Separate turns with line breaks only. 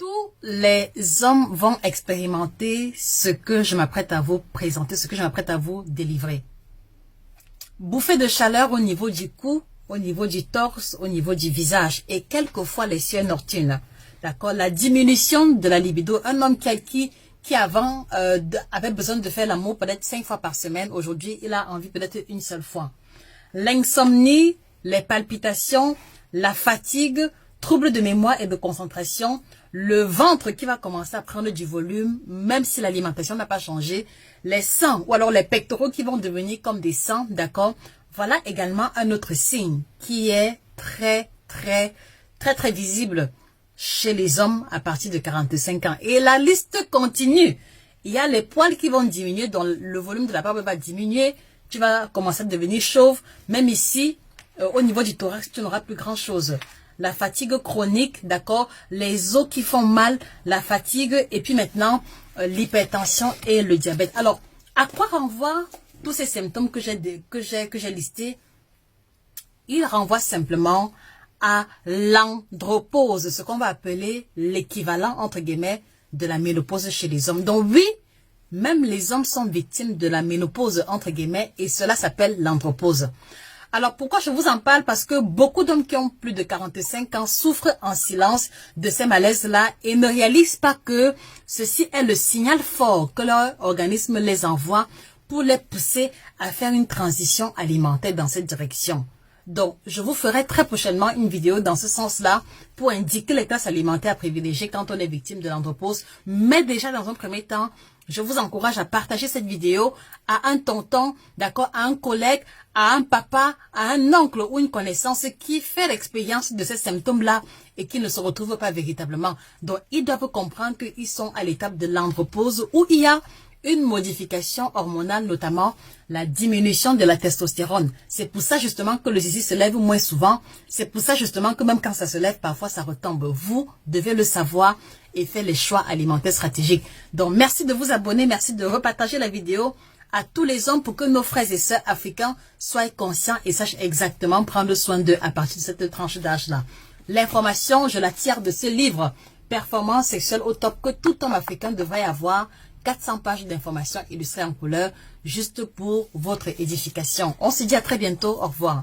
Tous les hommes vont expérimenter ce que je m'apprête à vous présenter, ce que je m'apprête à vous délivrer. Bouffée de chaleur au niveau du cou, au niveau du torse, au niveau du visage et quelquefois les cieux nocturnes. D'accord? La diminution de la libido. Un homme qui avant avait besoin de faire l'amour peut-être 5 fois par semaine. Aujourd'hui, il a envie peut-être une seule fois. L'insomnie, les palpitations, la fatigue, troubles de mémoire et de concentration, le ventre qui va commencer à prendre du volume, même si l'alimentation n'a pas changé, les seins ou alors les pectoraux qui vont devenir comme des seins, d'accord? Voilà également un autre signe qui est très visible chez les hommes à partir de 45 ans. Et la liste continue. Il y a les poils qui vont diminuer, donc le volume de la barbe va diminuer, tu vas commencer à devenir chauve, même ici, au niveau du thorax, tu n'auras plus grand chose. La fatigue chronique, d'accord, les os qui font mal, la fatigue et puis maintenant l'hypertension et le diabète. Alors, à quoi renvoient tous ces symptômes que j'ai listés? Ils renvoient simplement à l'andropause, ce qu'on va appeler l'équivalent entre guillemets de la ménopause chez les hommes. Donc oui, même les hommes sont victimes de la ménopause entre guillemets et cela s'appelle l'andropause. Alors, pourquoi je vous en parle? Parce que beaucoup d'hommes qui ont plus de 45 ans souffrent en silence de ces malaises-là et ne réalisent pas que ceci est le signal fort que leur organisme les envoie pour les pousser à faire une transition alimentaire dans cette direction. Donc, je vous ferai très prochainement une vidéo dans ce sens-là pour indiquer les classes alimentaires à privilégier quand on est victime de l'andropause. Mais déjà, dans un premier temps, je vous encourage à partager cette vidéo à un tonton, d'accord, à un collègue, à un papa, à un oncle ou une connaissance qui fait l'expérience de ces symptômes-là et qui ne se retrouve pas véritablement. Donc, ils doivent comprendre qu'ils sont à l'étape de l'andropause où il y a une modification hormonale, notamment la diminution de la testostérone. C'est pour ça justement que le zizi se lève moins souvent. C'est pour ça justement que même quand ça se lève, parfois ça retombe. Vous devez le savoir et faire les choix alimentaires stratégiques. Donc merci de vous abonner, merci de repartager la vidéo à tous les hommes pour que nos frères et sœurs africains soient conscients et sachent exactement prendre soin d'eux à partir de cette tranche d'âge-là. L'information, je la tire de ce livre, Performance sexuelle au top, que tout homme africain devrait avoir. 400 pages d'informations illustrées en couleur juste pour votre édification. On se dit à très bientôt. Au revoir.